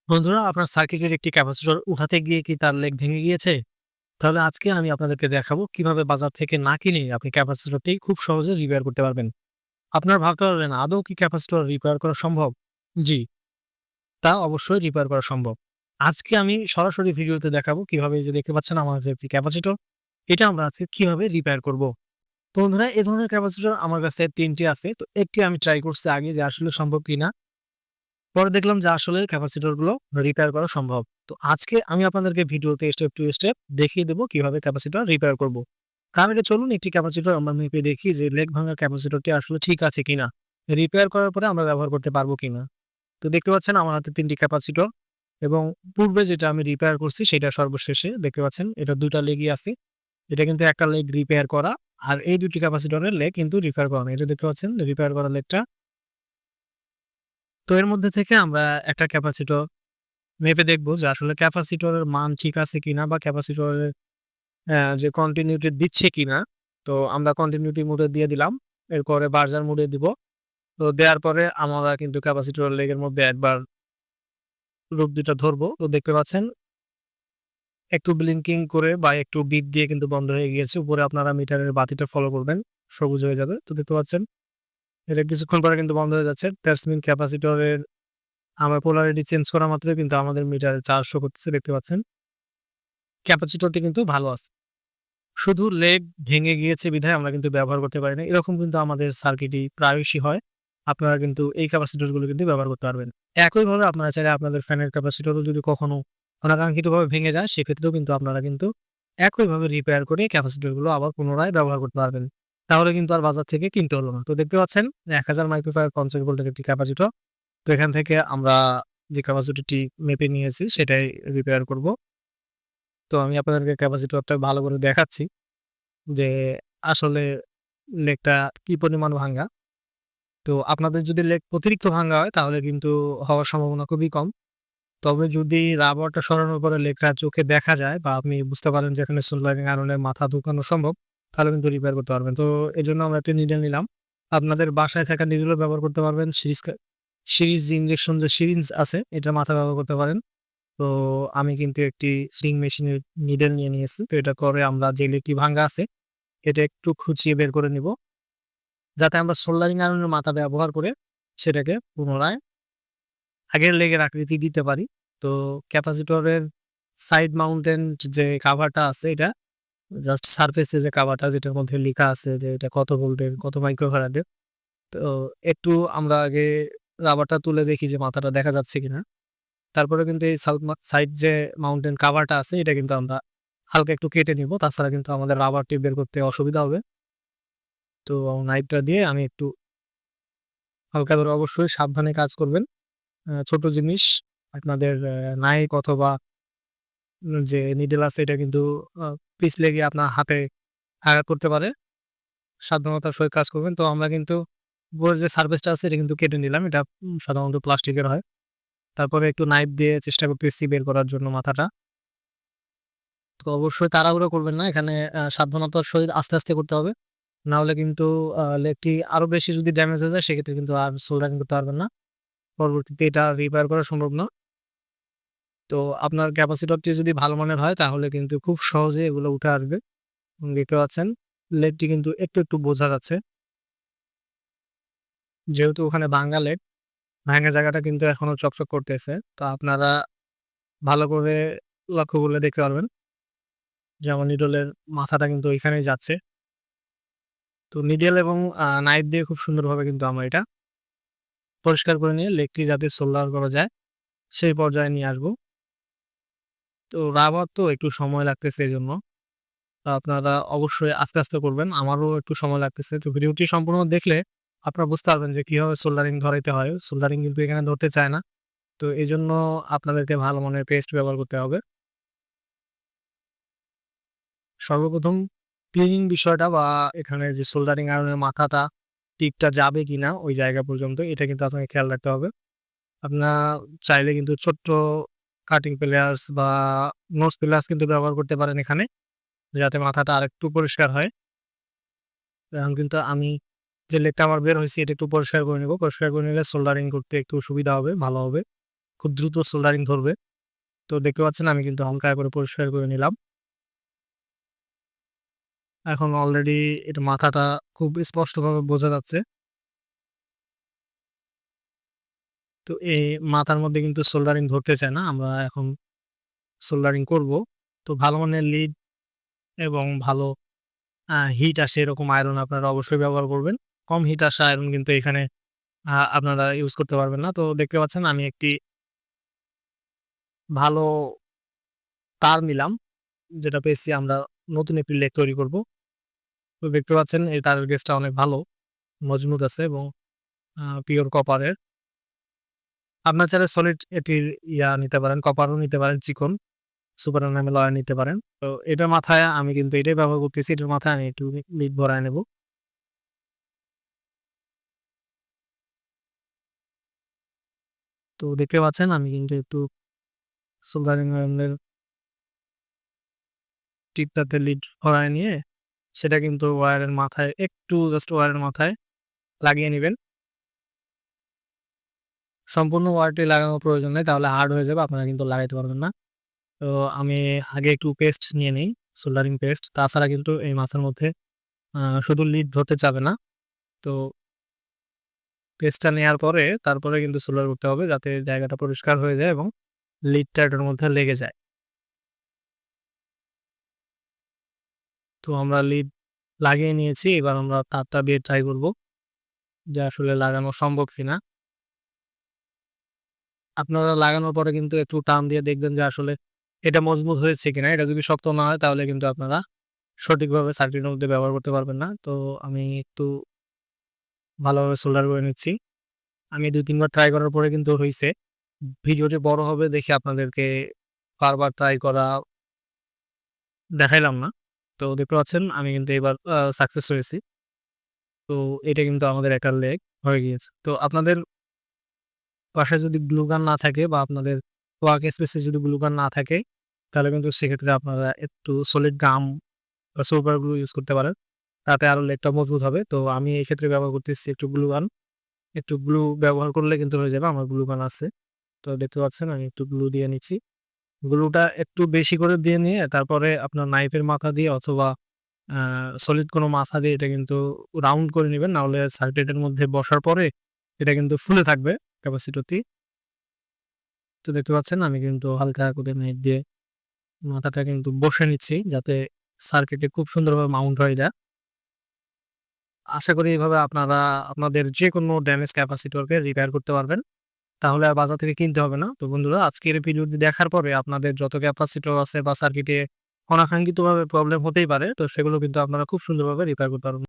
বন্ধুরা, আপনার সার্কিটের একটি ক্যাপাসিটর উঠাতে গিয়ে কি তার লেগ ভেঙে গিয়েছে? তাহলে আজকে আমি আপনাদেরকে দেখাবো কিভাবে বাজার থেকে না কিনে আপনি ক্যাপাসিটরটি খুব সহজে রিপেয়ার করতে পারবেন। আপনারা ভাবতে পারবেন, আদৌ কি ক্যাপাসিটর রিপেয়ার করা সম্ভব? জি, তা অবশ্যই রিপেয়ার করা সম্ভব। আজকে আমি সরাসরি ভিডিওতে দেখাবো কিভাবে, এই যে দেখতে পাচ্ছেন আমার হাতে একটি ক্যাপাসিটর, এটা আমরা আজকে কিভাবে রিপেয়ার করব। তো বন্ধুরা, এ ধরনের ক্যাপাসিটর আমার কাছে ৩ টি আছে। তো একটি আমি ট্রাই করছি আগে যে আসলে সম্ভব কিনা। পরে দেখলাম যে আসলে ক্যাপাসিটর গুলো রিপেয়ার করা সম্ভব। তো আজকে আমি আপনাদেরকে ভিডিওতে স্টেপ টু স্টেপ দেখিয়ে দেব কিভাবে ক্যাপাসিটর রিপেয়ার করব। তার আগে চলুন একটি ক্যাপাসিটর আমরা মেপে দেখি যে লেগ ভাঙা ক্যাপাসিটরটি আসলে ঠিক আছে কিনা। রিপেয়ার করার পরে আমরা ব্যবহার করতে পারবো কিনা। তো দেখতে পাচ্ছেন আমার হাতে ৩ টি ক্যাপাসিটর এবং পূর্বে যেটা আমি রিপেয়ার করছি সেটা সর্বশেষে দেখতে পাচ্ছেন এটা ২ টা লেগই আছে। এটা কিন্তু একটা লেগ রিপেয়ার করা, আর এই ২ টি ক্যাপাসিটরের লেগ কিন্তু রিপেয়ার করা না। এটা দেখতে পাচ্ছেন রিপেয়ার করা লেগটা। তো এর মধ্যে থেকে আমরা একটা ক্যাপাসিটর মেপে দেখব যে আসলে ক্যাপাসিটরের মান ঠিক আছে কিনা বা ক্যাপাসিটরের যে কন্টিনিউটি দিচ্ছে কিনা। তো আমরা কন্টিনিউটি মোডে দিয়ে দিলাম। এরপরে বার্জার মোডে দিব। তো দেওয়ার পরে আমরা কিন্তু ক্যাপাসিটরের লেগের মধ্যে একবার রূপ ২ টা ধরবো। তো দেখতে পাচ্ছেন একটু ব্লিংকিং করে বা একটু বিপ দিয়ে কিন্তু বন্ধ হয়ে গিয়েছে। উপরে আপনারা মিটারের বাতিটা ফলো করবেন। সবুজ হয়ে যাবে। তো দেখতে পাচ্ছেন এটা কিছুক্ষণ পরে কিন্তু বন্ধ হয়ে যাচ্ছে। দ্যাটস মিন ক্যাপাসিটরের আমরা পোলারিটি চেঞ্জ করা মাত্রই কিন্তু আমাদের মিটারে চার্জ শো করতেছে, দেখতে পাচ্ছেন। ক্যাপাসিটরটি কিন্তু ভালো আছে। শুধু লেগ ভেঙে গিয়েছে বিধায় আমরা কিন্তু ব্যবহার করতে পারি না। এরকম কিন্তু আমাদের সার্কিটই প্রায়শই হয়। আপনারা কিন্তু এই ক্যাপাসিটর গুলো কিন্তু ব্যবহার করতে পারবেন। একইভাবে আপনারা চাইলে আপনাদের ফ্যানের ক্যাপাসিটরও যদি কখনো অনাকাঙ্ক্ষিতভাবে ভেঙে যায়, সেক্ষেত্রেও কিন্তু আপনারা কিন্তু একইভাবে রিপেয়ার করে ক্যাপাসিটর গুলো আবার পুনরায় ব্যবহার করতে পারবেন। তাহলে কিন্তু আর বাজার থেকে কিনতে হলো না। তো দেখতে পাচ্ছেন ১০০০ মাইক্রোফ্যারাড ৫০ ভোল্টের একটি ক্যাপাসিটর। তো এখান থেকে আমরা যে ক্যাপাসিটরটি মেপে নিয়েছি সেটাই রিপেয়ার করব। তো আমি আপনাদেরকে ক্যাপাসিটরটা ভালো করে দেখাচ্ছি যে আসলে লেগটা কি পরিমাণ ভাঙ্গা। তো আপনাদের যদি লেগ অতিরিক্ত ভাঙ্গা হয় তাহলে কিন্তু হওয়ার সম্ভাবনা খুবই কম। তবে যদি রাবারটা সরানোর পরে লেগটা চোখে দেখা যায় বা আপনি বুঝতে পারেন যে এখানে সোল্ডারিং আয়রনের মাথা ঢুকানো সম্ভব, তাহলে কিন্তু রিপেয়ার করতে পারবেন। তো এজন্য আমরা একটা নিডেল নিলাম। আপনাদের বাসায় থাকা নিডেলও ব্যবহার করতে পারবেন। সিরিজ ইনজেকশন যে সিরিঞ্জ আছে এটার মাথা ব্যবহার করতে পারেন। তো আমি কিন্তু একটি সুইং মেশিনের নিডেল নিয়ে নিয়েছি। তো এটা করে আমরা যে লেগটি ভাঙ্গা আছে এটা একটু খুঁচিয়ে বের করে নিব। যাতে আমরা সোল্ডারিং আয়রনের মাথা ব্যবহার করে সেটাকে পুনরায় আগের লেগের আকৃতি দিতে পারি। তো ক্যাপাসিটরের সাইড মাউন্টেন্ট যে কাভারটা আছে এটা জাস্ট সারফেসে যে কাভারটা যেটার মধ্যে লিখা আছে যে এটা কত ভোল্টের, কত মাইক্রোফ্যারাডের। তো একটু আমরা আগে রাবারটা তুলে দেখি যে মাথাটা দেখা যাচ্ছে কিনা। তারপরে কিন্তু এই সাইড যে মাউন্টেন কাভারটা আছে এটা কিন্তু আমরা হালকা একটু কেটে নিব। তাছাড়া কিন্তু আমাদের রাবারটি বের করতে অসুবিধা হবে। তো নাইফটা দিয়ে আমি একটু হালকা করে, অবশ্যই সাবধানে কাজ করবেন। ছোট জিনিস আপনাদের নাইফ অথবা যে নিডল আছে এটা কিন্তু পিছলে গিয়ে আপনার হাতে আঘাত করতে পারে। সাবধানতার সহিত কাজ করবেন। তো আমরা কিন্তু উপরের যে সারফেসটা আছে এটা কিন্তু কেটে নিলাম। এটা সাধারণত প্লাস্টিকের হয়। তারপরে একটু নাইফ দিয়ে চেষ্টা করতেছি বের করার জন্য মাথাটা। তো অবশ্যই তাড়াহুড়ো করবেন না। এখানে সাবধানতার সহিত আস্তে, আস্তে করতে হবে। না হলে কিন্তু লেগটি আরো বেশি যদি ড্যামেজ হয়ে যায় সেক্ষেত্রে কিন্তু আর সোল্ডারিং করতে পারবেন না। পরবর্তীতে এটা রিপেয়ার করা সম্ভব না। তো আপনার ক্যাপাসিটরটি যদি ভালো মানের হয় তাহলে কিন্তু খুব সহজে এগুলো উঠে আসবে। দেখতে পাচ্ছেন লেডটি কিন্তু একটু, একটু বোঝা যাচ্ছে। যেহেতু ওখানে ভাঙ্গা লেড, ভাঙা জায়গাটা কিন্তু এখনো চকচক করতেছে। তো আপনারা ভালো করে লক্ষ্য করলে দেখতে পারবেন যে আমার নিডলের মাথাটা কিন্তু ওইখানেই যাচ্ছে। তো নিডল এবং নাইফ দিয়ে খুব সুন্দরভাবে কিন্তু আমরা এটা পরিষ্কার করে নিয়ে লেগটি যাতে সোল্ডার করা যায় সেই পর্যায়ে নিয়ে আসবো। তো রাবার তো একটু সময় লাগতেছে এজন্য। তো আপনারা অবশ্যই আস্তে, আস্তে করবেন। আমারও একটু সময় লাগতেছে। তো ভিডিওটি সম্পূর্ণ দেখলে আপনারা বুঝতে পারবেন যে কিভাবে সোল্ডারিং ধরাইতে হয়। সোল্ডারিং কিন্তু এখানে ধরতে চায় না। তো এজন্য আপনাদেরকে ভালো মানের পেস্ট ব্যবহার করতে হবে। সর্বপ্রথম ক্লিনিং বিষয়টা বা এখানে যে সোল্ডারিং আয়রনের মাথাটা টিপটা যাবে কিনা ওই জায়গা পর্যন্ত এটা কিন্তু আপনাকে খেয়াল রাখতে হবে। আপনার চাইলে কিন্তু ছোট্ট কাটিং প্লেয়ার্স বা নোজ প্লাস কিন্তু ব্যবহার করতে পারেন এখানে, যাতে মাথাটা আরেকটু পরিষ্কার হয়। এখন কিন্তু আমি যে লেগটা আমার বের হইছে এটা একটু পরিষ্কার করে নিব। পরিষ্কার করে নিলে সোল্ডারিং করতে একটু সুবিধা হবে, ভালো হবে। খুব দ্রুত সোল্ডারিং ধরবে। তো দেখতে পাচ্ছেন আমি কিন্তু হালকা করে পরিষ্কার করে নিলাম। এখন অলরেডি এটা মাথাটা খুব স্পষ্টভাবে বোঝা যাচ্ছে। তো এই মাথার মধ্যে কিন্তু সোল্ডারিং ধরতে চায় না। আমরা এখন সোল্ডারিং করব। তো ভালো মানের লিড এবং ভালো হিট আসে এরকম আয়রন আপনারা অবশ্যই ব্যবহার করবেন। কম হিট আসা আয়রন কিন্তু এখানে আপনারা ইউজ করতে পারবেন না। তো দেখতে পাচ্ছেন আমি একটি ভালো তার নিলাম, যেটা পেয়েছি আমরা নতুন একটি লেগ তৈরি করব। তো দেখতে পাচ্ছেন এই তারের গেজটা অনেক ভালো, মজবুত আছে এবং পিওর কপারের। আপনার চাইলে সলিড এটির নিতে পারেন, কপারও নিতে পারেন, চিকন সুপার এনামেল ওয়্যার নিতে পারেন। তো এটার মাথায় আমি কিন্তু এটাই ব্যবহার করতেছি। এটার মাথায় আমি একটু লিড ভরায় নেব। তো দেখতে পাচ্ছেন আমি কিন্তু একটু সোল্ডারিং আয়রনের টিপটাতে লিড ভরায় নিয়ে সেটা কিন্তু ওয়্যারের মাথায় একটু জাস্ট ওয়্যারের মাথায় লাগিয়ে নিবেন। সম্পূর্ণ ওয়্যারটি লাগানোর প্রয়োজন নেই, তাহলে হার্ড হয়ে যাবে, আপনারা কিন্তু লাগাইতে পারবেন না। তো আমি আগে একটু পেস্ট নিয়ে নিই, সোল্ডারিং পেস্ট। তাছাড়া কিন্তু এই মাথার মধ্যে শুধু লিড ধরতে চাবে না। তো পেস্টটা নেওয়ার পরে তারপরে কিন্তু সোল্ডার করতে হবে, যাতে জায়গাটা পরিষ্কার হয়ে যায় এবং লিডটা এটার মধ্যে লেগে যায়। তো আমরা লিড লাগিয়ে নিয়েছি, এবার আমরা তারটা দিয়ে ট্রাই করব যে আসলে লাগানো সম্ভব কিনা। আপনারা লাগানোর পরে কিন্তু একটু টান দিয়ে দেখবেন যে আসলে এটা মজবুত হয়েছে কিনা। এটা যদি শক্ত না হয় তাহলে কিন্তু আপনারা সঠিকভাবে সার্কিটের মধ্যে ব্যবহার করতে পারবেন না। তো আমি একটু ভালোভাবে সোল্ডার করে নিচ্ছি। আমি ২-৩ বার ট্রাই করার পরে কিন্তু হইছে। ভিডিওটি বড় হবে দেখে আপনাদেরকে বারবার ট্রাই করা দেখাইলাম না। তো দেখতে পাচ্ছেন আমি কিন্তু এবার সাকসেস হয়েছি। তো এটা কিন্তু আমাদের একটা লেগ হয়ে গিয়েছে। তো আপনাদের বাসায় যদি গ্লু গান না থাকে বা আপনাদের ওয়ার্ক স্পেসে যদি গ্লু গান না থাকে, তাহলে কিন্তু সেক্ষেত্রে আপনারা একটু সলিড গাম বা সুপার গ্লু ইউজ করতে পারেন। তাতে আরো লেগটা মজবুত হবে। তো আমি এই ক্ষেত্রে ব্যবহার করতেছি একটু গ্লু গান। একটু গ্লু ব্যবহার করলে কিন্তু হয়ে যাবে। আমার গ্লু গান আছে। তো দেখতে পাচ্ছেন আমি একটু গ্লু দিয়ে নিচ্ছি। গ্লুটা একটু বেশি করে দিয়ে নিয়ে তারপরে আপনার নাইফের মাথা দিয়ে অথবা আ সলিড কোনো মাথা দিয়ে এটা কিন্তু রাউন্ড করে নিবেন। না হলে সার্কিটের মধ্যে বসার পরে এটা কিন্তু ফুলে থাকবে ক্যাপাসিটরটি। তো দেখতে পাচ্ছেন আমি কিন্তু হালকা করে নাইফ দিয়ে মাথাটা কিন্তু বসে নিচ্ছি, যাতে সার্কিটে খুব সুন্দরভাবে মাউন্ট হয়ে যায়। আশা করি এভাবে আপনারা আপনাদের যেকোনো ড্যামেজ ক্যাপাসিটরকে রিপেয়ার করতে পারবেন। তাহলে আর বাজার থেকে কিনতে হবে না। তো বন্ধুরা, আজকের এই ভিডিওটি দেখার পরে আপনাদের যত ক্যাপাসিটর আছে বা সার্কিটে অনাকাঙ্ক্ষিতভাবে প্রবলেম হতেই পারে। তো সেগুলো কিন্তু আপনারা খুব সুন্দরভাবে রিপেয়ার করতে পারবেন।